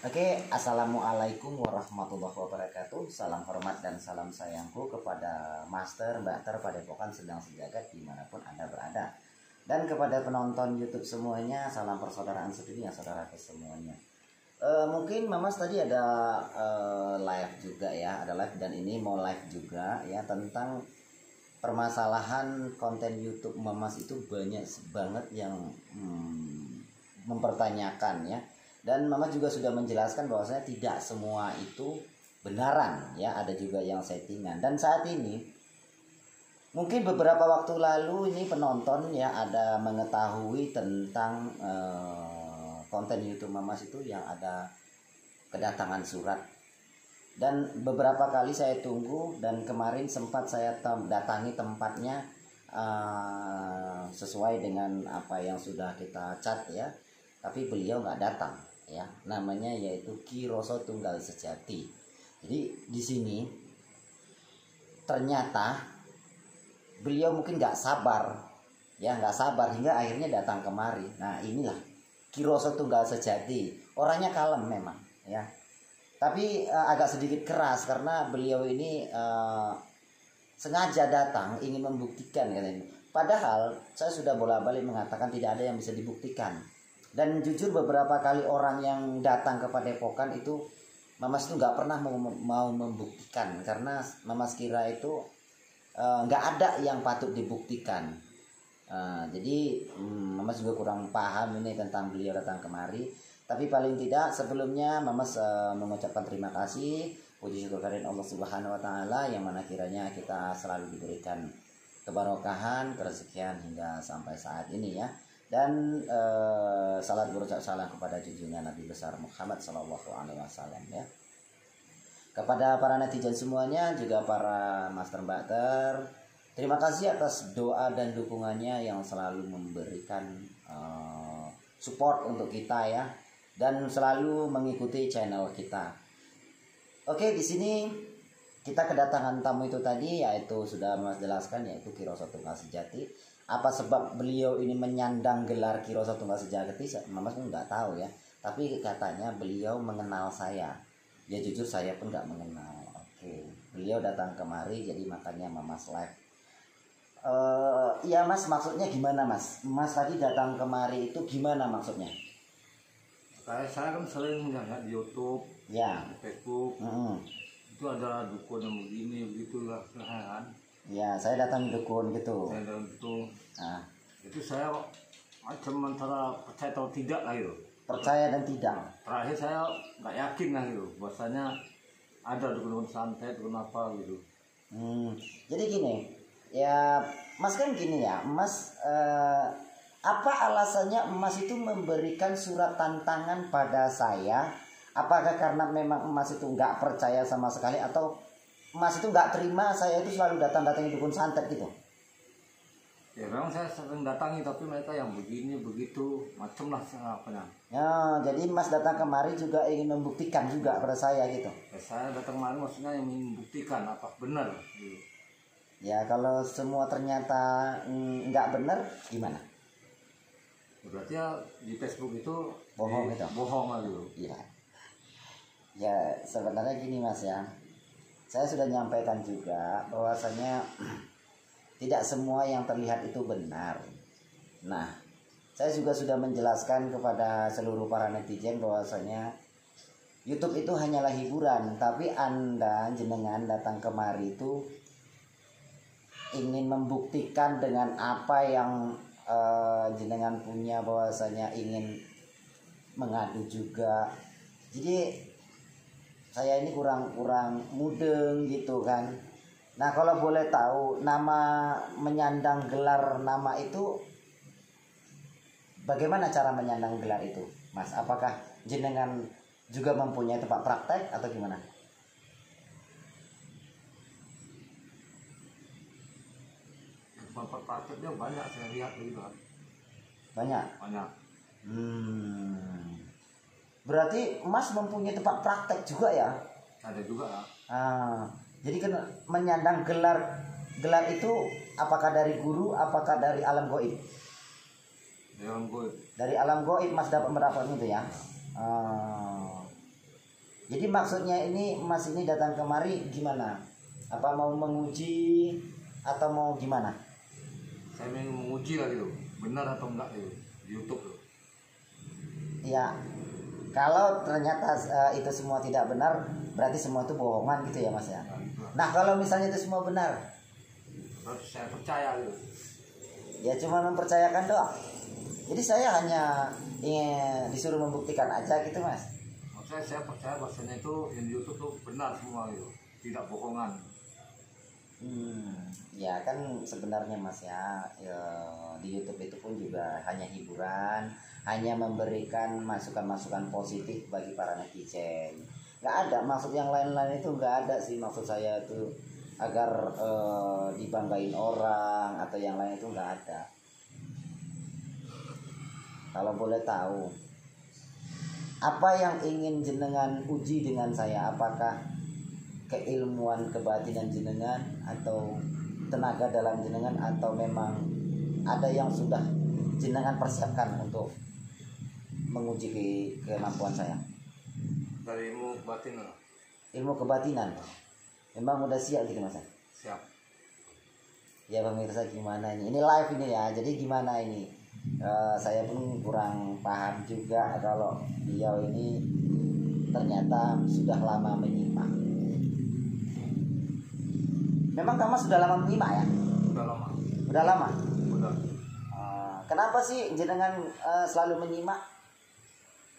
Oke, assalamualaikum warahmatullahi wabarakatuh. Salam hormat dan salam sayangku kepada Master, Mbak Ter, Padepokan Sedang Sejagat dimanapun Anda berada. Dan kepada penonton YouTube semuanya, salam persaudaraan sedunia, saudaraku semuanya. Mungkin Mamas tadi ada live juga ya, ada live dan ini mau live juga ya tentang permasalahan konten YouTube Mamas itu banyak banget yang mempertanyakan ya. Dan Mama juga sudah menjelaskan bahwasanya tidak semua itu benaran ya, ada juga yang settingan. Dan saat ini mungkin beberapa waktu lalu ini penonton ya ada mengetahui tentang konten YouTube Mamas itu yang ada kedatangan surat. Dan beberapa kali saya tunggu dan kemarin sempat saya datangi tempatnya sesuai dengan apa yang sudah kita cat ya. Tapi beliau nggak datang ya, namanya yaitu Ki Roso Tunggal Sejati. Jadi di sini ternyata beliau mungkin nggak sabar ya, nggak sabar hingga akhirnya datang kemari. Nah inilah Ki Roso Tunggal Sejati, orangnya kalem memang ya, tapi agak sedikit keras karena beliau ini sengaja datang ingin membuktikan katanya. Padahal saya sudah bolak-balik mengatakan tidak ada yang bisa dibuktikan. Dan jujur beberapa kali orang yang datang ke Padepokan itu Mamas itu nggak pernah mau membuktikan karena Mamas kira itu nggak ada yang patut dibuktikan. Jadi Mamas juga kurang paham ini tentang beliau datang kemari. Tapi paling tidak sebelumnya Mamas mengucapkan terima kasih, puji syukur kehadirat Allah Subhanahu Wa Taala yang mana kiranya kita selalu diberikan kebarokahan, kerezekian hingga sampai saat ini ya. Dan salat berucap salam kepada junjungan Nabi besar Muhammad Sallallahu Alaihi Wasallam ya. Kepada para netizen semuanya, juga para Master Mbak Ter, terima kasih atas doa dan dukungannya yang selalu memberikan support untuk kita ya, dan selalu mengikuti channel kita. Oke, di sini kita kedatangan tamu itu tadi, yaitu sudah Mas jelaskan, yaitu Ki Roso Tunggal Sejati. Apa sebab beliau ini menyandang gelar Ki Roso Tunggal Sejati, Mamas pun nggak tahu ya. Tapi katanya beliau mengenal saya. Ya jujur saya pun nggak mengenal. Oke, beliau datang kemari, jadi makanya Mamas live. Iya Mas, maksudnya gimana Mas? Mas tadi datang kemari itu gimana maksudnya? Saya kan sering lihat di YouTube, Ya. di Facebook, itu ada dukun yang begini, begitulah kan. Ya, saya datang dukun gitu. Saya dalam Nah, itu saya macam antara percaya atau tidak lah gitu. percaya dan tidak. Terakhir saya nggak yakin lah gitu, bahwasanya ada dukun-dukun santet, dukun apa gitu. Jadi gini, ya Mas kan gini ya, Mas apa alasannya Mas itu memberikan surat tantangan pada saya? Apakah karena memang Mas itu nggak percaya sama sekali atau Mas itu nggak terima saya itu selalu datang-datangi dukun santet gitu? Ya memang saya sering datangi, tapi mereka yang begini begitu macam lah apanya. Ya, jadi Mas datang kemari juga ingin membuktikan juga pada saya gitu. Ya, saya datang kemarin maksudnya yang membuktikan apa benar. Gitu. Ya kalau semua ternyata nggak benar gimana? Berarti ya di Facebook itu Bohong gitu. Bohong lah gitu. Iya. Ya sebenarnya gini Mas ya, saya sudah nyampaikan juga bahwasanya tidak semua yang terlihat itu benar. Nah, saya juga sudah menjelaskan kepada seluruh para netizen bahwasanya YouTube itu hanyalah hiburan, tapi Anda jenengan datang kemari itu ingin membuktikan dengan apa yang jenengan punya, bahwasanya ingin mengadu juga. Jadi saya ini kurang mudeng gitu kan. Nah kalau boleh tahu nama menyandang gelar nama itu bagaimana cara menyandang gelar itu Mas? Apakah jenengan juga mempunyai tempat praktek atau gimana? Tempat prakteknya banyak saya lihat gitu kan. Banyak? Banyak. Berarti Mas mempunyai tempat praktek juga ya? Ada juga lah. Jadi kan menyandang gelar itu apakah dari guru, apakah dari alam gaib? Dari alam gaib. Dari alam gaib Mas dapat mendapatkan itu ya. Jadi maksudnya ini Mas ini datang kemari gimana? Apa mau menguji atau mau gimana? Saya ingin menguji lah gitu, benar atau enggak gitu di YouTube tuh. Ya, kalau ternyata itu semua tidak benar, berarti semua itu bohongan gitu ya Mas ya. Nah, gitu lah. Nah kalau misalnya itu semua benar, Terus saya percaya gitu. ya cuma mempercayakan doang. Jadi saya hanya ingin disuruh membuktikan aja gitu Mas. Maksudnya saya percaya bahasanya itu yang di YouTube tuh benar semua gitu, tidak bohongan. Ya kan sebenarnya Mas ya, di YouTube itu pun juga hanya hiburan, hanya memberikan masukan-masukan positif bagi para netizen. Nggak ada maksud yang lain-lain, itu nggak ada sih maksud saya itu agar dibanggain orang atau yang lain, itu nggak ada. Kalau boleh tahu, apa yang ingin jenengan uji dengan saya? Apakah keilmuan kebatinan jenengan, atau tenaga dalam jenengan, atau memang ada yang sudah jenengan persiapkan untuk menguji kemampuan saya? Dari ilmu batin lah. Ilmu kebatinan memang udah siap gitu Mas? Siap. Ya pemirsa, gimana ini live ini ya, jadi gimana ini, saya pun kurang paham juga kalau beliau ini ternyata sudah lama menyimak. Memang kamu sudah lama menyimak ya? Udah lama. Udah lama? Udah. Kenapa sih jenengan selalu menyimak?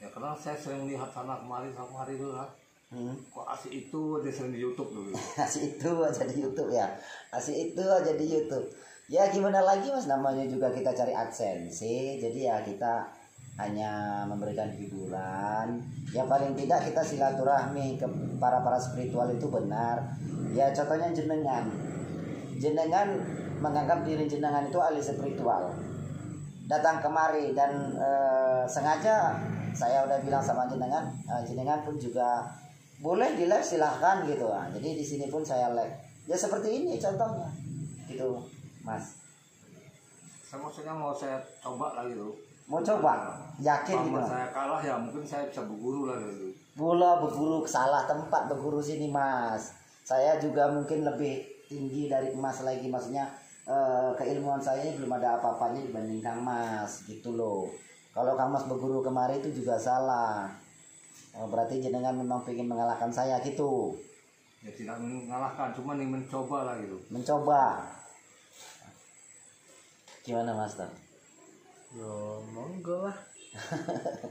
Ya karena saya sering lihat sana kemari itu lah. Kok asik itu dia sering di YouTube dulu. Asik itu aja di YouTube ya. Asik itu aja di YouTube. Ya gimana lagi Mas, namanya juga kita cari adsense. Jadi ya kita hanya memberikan hiburan. Ya paling tidak kita silaturahmi ke para spiritual itu benar. Ya contohnya jenengan menganggap diri jenengan itu ahli spiritual, datang kemari dan sengaja saya udah bilang sama jenengan, jenengan pun juga boleh di live silahkan gitu. Jadi di sini pun saya live ya seperti ini contohnya gitu Mas. Saya maksudnya mau saya coba lah gitu. Mau coba, yakin Kalau gitu Mas? saya kalah ya mungkin saya bisa berguru lah gitu. Berguru salah tempat berguru sini Mas. Saya juga mungkin lebih tinggi dari Mas lagi, maksudnya keilmuan saya ini belum ada apa-apanya dibanding Kang Mas gitu loh. Kalau Kang Mas berguru kemari itu juga salah. Berarti jenengan memang ingin mengalahkan saya gitu. Ya tidak mengalahkan, cuma nih mencoba lah gitu. Mencoba. Gimana Mas Tom? Ya monggo lah.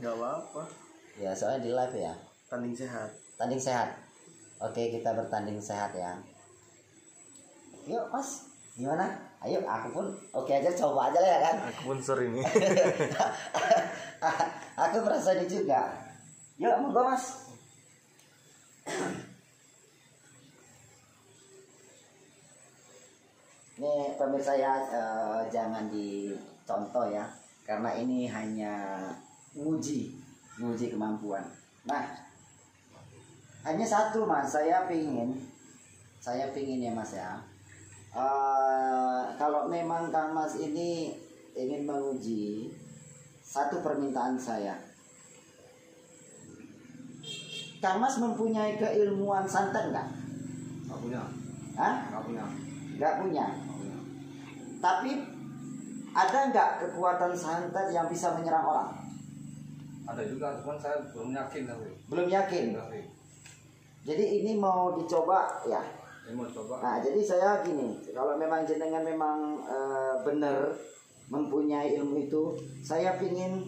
Gak apa-apa. Ya soalnya di live ya. Tanding sehat. Tanding sehat. Oke, kita bertanding sehat ya. Yuk Mas, gimana? Ayo, aku pun oke aja, coba aja lah ya kan. Aku pun sering ini. Aku merasa ini juga. Yuk, monggo Mas. Nih pemirsa ya, jangan dicontoh ya, karena ini hanya nguji kemampuan. Nah, hanya satu Mas, saya pingin ya Mas ya. Kalau memang Kang Mas ini ingin menguji, satu permintaan saya. Kang Mas mempunyai keilmuan santet nggak? Nggak punya. Hah? Nggak punya. Nggak punya. Nggak punya. Tapi ada nggak kekuatan santet yang bisa menyerang orang? Ada juga, cuman saya belum yakin tapi. Belum yakin. Tapi Jadi ini mau dicoba ya. ini mau coba. Nah, jadi saya gini, kalau memang jenengan memang benar mempunyai ilmu itu, saya pingin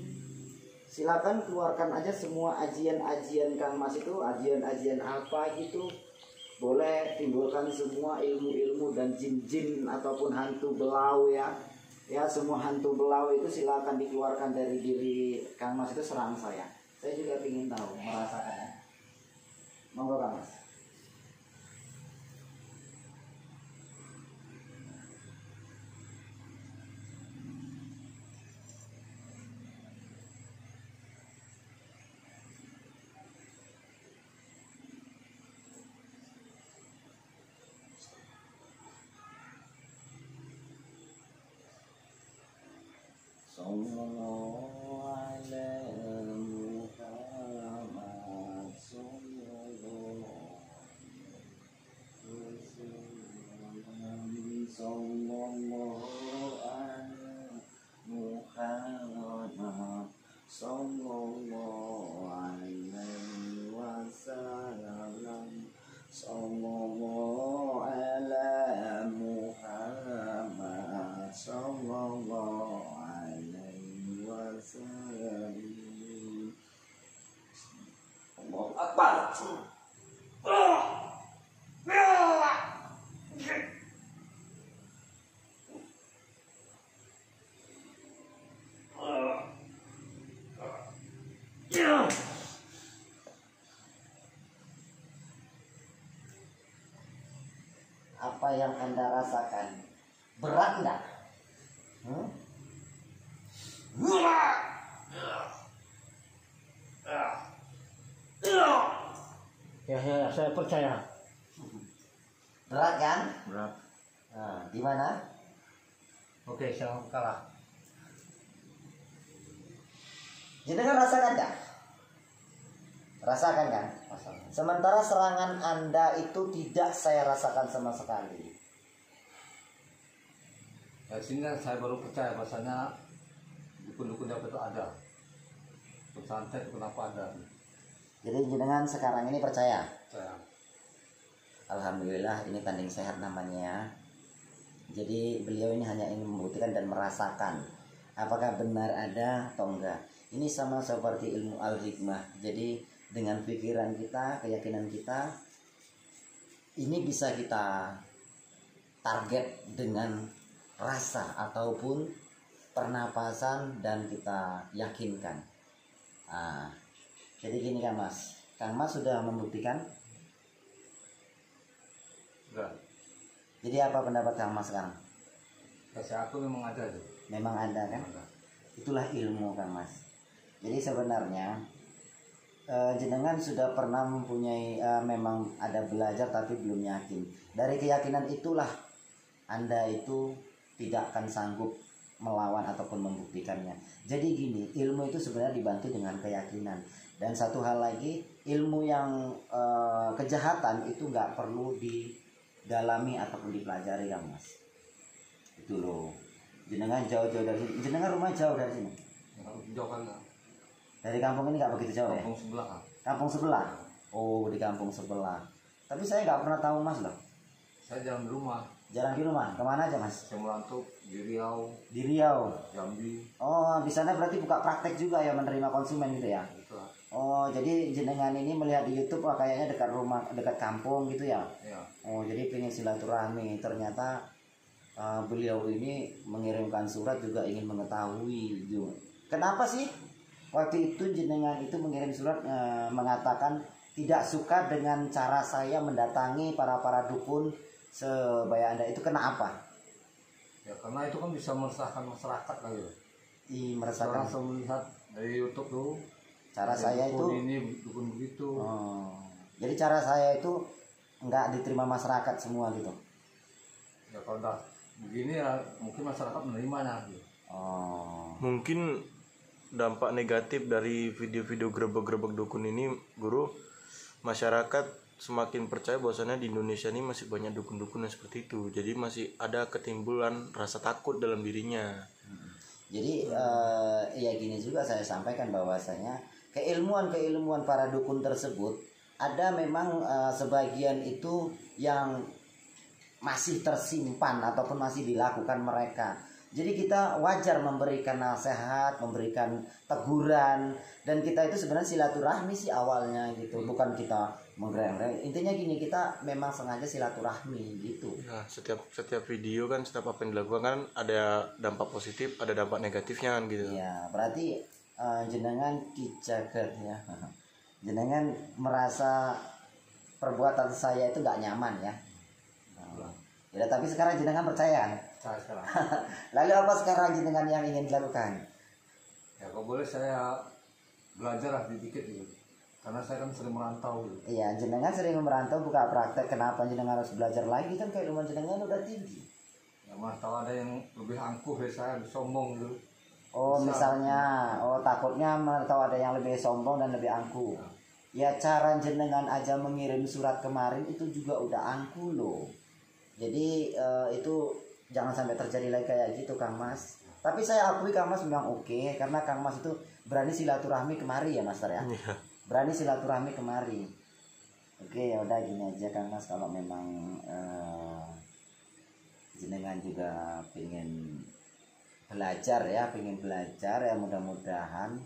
silakan keluarkan aja semua ajian-ajian Kang Mas itu, ajian-ajian apa gitu. Boleh timbulkan semua ilmu-ilmu dan jin-jin ataupun hantu belau ya. Ya, semua hantu belau itu silakan dikeluarkan dari diri Kang Mas itu, serang saya. Saya juga pingin tahu, merasakannya. Monggo Kang Mas. Sallallahu alaihi Muhammad sallallahu sallallahu alaihi Muhammad sallallahu alaihi wasallam sallallahu ala Muhammad sallallahu alaihi wasallam. Allahu Akbar. Apa yang Anda rasakan? Berat enggak? Ya, saya percaya. Berat kan? Berat. Nah, gimana? Oke, saya kalah. Jenengan rasakan enggak? Rasakan kan? Sementara serangan Anda itu tidak saya rasakan sama sekali. Ya, sini kan saya baru percaya bahasanya dukun-dukun dapat itu ada. Pesantren kenapa ada? Jadi jenengan sekarang ini percaya? Saya. Alhamdulillah, ini tanding sehat namanya. Jadi beliau ini hanya ingin membuktikan dan merasakan apakah benar ada atau enggak. Ini sama seperti ilmu al-hikmah. Jadi dengan pikiran kita, keyakinan kita, ini bisa kita target dengan rasa ataupun pernapasan dan kita yakinkan. Nah, jadi gini Kang Mas. Kang Mas sudah membuktikan. Enggak. Jadi apa pendapat Kang Mas sekarang? Saya aku memang ada itu. Memang ada kan? Ada. Itulah ilmu Kang Mas. Jadi sebenarnya jenengan sudah pernah mempunyai memang ada belajar tapi belum yakin. Dari keyakinan itulah Anda itu tidak akan sanggup melawan ataupun membuktikannya. Jadi gini, ilmu itu sebenarnya dibantu dengan keyakinan. Dan satu hal lagi, ilmu yang kejahatan itu nggak perlu didalami ataupun dipelajari Kang Mas. Itu loh. Jenengan jauh-jauh dari sini. Jenengan rumah jauh dari sini. Jauh kan? Dari kampung ini nggak begitu jauh ya? Kampung sebelah kan? Kampung sebelah. Oh, di kampung sebelah. Tapi saya nggak pernah tahu Mas loh. Saya jalan di rumah. Jarang di rumah. Kemana aja Mas? Saya merantau di Riau, Di Riau. Jambi, Oh, di sana berarti buka praktek juga ya menerima konsumen gitu ya? gitu lah. Oh, jadi jenengan ini melihat di YouTube wah, kayaknya dekat rumah, dekat kampung gitu ya? Ya. Oh, jadi pengen silaturahmi. Ternyata beliau ini mengirimkan surat juga ingin mengetahui. Kenapa sih waktu itu jenengan itu mengirim surat mengatakan tidak suka dengan cara saya mendatangi para dukun sebaya Anda itu kenapa? Ya karena itu kan bisa meresahkan masyarakat kali ya. Merasakan Orang selalu melihat dari YouTube tuh. cara saya itu. Ini dukun begitu. Oh, jadi cara saya itu nggak diterima masyarakat semua gitu. Ya kalau udah begini ya mungkin masyarakat menerimanya. Gitu. Oh, Mungkin dampak negatif dari video-video grebek-grebek dukun ini, Guru, masyarakat semakin percaya bahwasannya di Indonesia ini masih banyak dukun-dukun yang seperti itu. Jadi masih ada ketimbulan rasa takut dalam dirinya. jadi ya gini juga saya sampaikan bahwasanya keilmuan para dukun tersebut ada memang sebagian itu yang masih tersimpan ataupun masih dilakukan mereka. Jadi kita wajar memberikan nasihat, memberikan teguran, dan kita itu sebenarnya silaturahmi sih awalnya gitu, bukan kita menggereng-gereng. Intinya gini, kita memang sengaja silaturahmi gitu. Nah, setiap video kan, setiap apa yang dilakukan kan ada dampak positif, ada dampak negatifnya kan gitu. Ya, berarti jenengan kijagat ya. Jenengan merasa perbuatan saya itu nggak nyaman ya. Ya, tapi sekarang jenengan percaya kan? Saya sekarang. Lalu apa sekarang jenengan yang ingin dilakukan? Ya kalau boleh saya belajar lah dikit gitu. Karena saya kan sering merantau gitu. Iya, jenengan sering merantau buka praktek, kenapa jenengan harus belajar lagi kan keilmuan jenengan udah tinggi. Ya mah tahu ada yang lebih angkuh dari saya, lebih sombong gitu. Oh, Bisa. misalnya, takutnya tahu ada yang lebih sombong dan lebih angkuh. Ya cara jenengan aja mengirim surat kemarin itu juga udah angkuh loh. Jadi itu jangan sampai terjadi lagi kayak gitu Kang Mas. Tapi saya akui Kang Mas memang oke, karena Kang Mas itu berani silaturahmi kemari ya Master ya. Iya. Berani silaturahmi kemari. Oke, ya udah gini aja Kang Mas, kalau memang jenengan juga pengen belajar ya, mudah-mudahan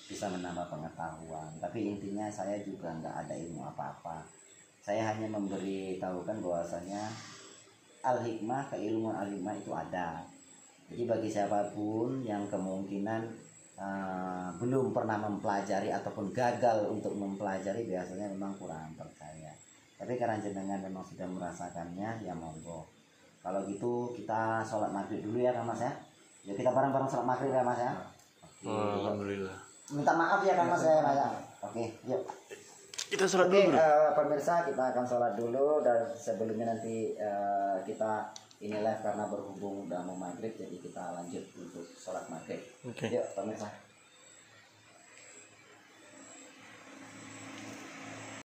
bisa menambah pengetahuan. Tapi intinya saya juga nggak ada ilmu apa-apa. Saya hanya memberi tahukan bahwasanya al-hikmah, keilmuan al-hikmah itu ada. Jadi bagi siapapun yang kemungkinan belum pernah mempelajari ataupun gagal untuk mempelajari, biasanya memang kurang percaya. Tapi karena jenengan memang sudah merasakannya, ya monggo. Kalau gitu kita sholat maghrib dulu ya Kang Mas ya. Ya kita bareng-bareng sholat maghrib ya Mas ya. Oke. Alhamdulillah. Minta maaf ya Kang Mas ya Mas ya. Oke, yuk. Kita sholat Oke, dulu. pemirsa, kita akan sholat dulu, dan sebelumnya nanti kita ini live karena berhubung udah mau maghrib, jadi kita lanjut untuk sholat maghrib. Oke. Yuk pemirsa.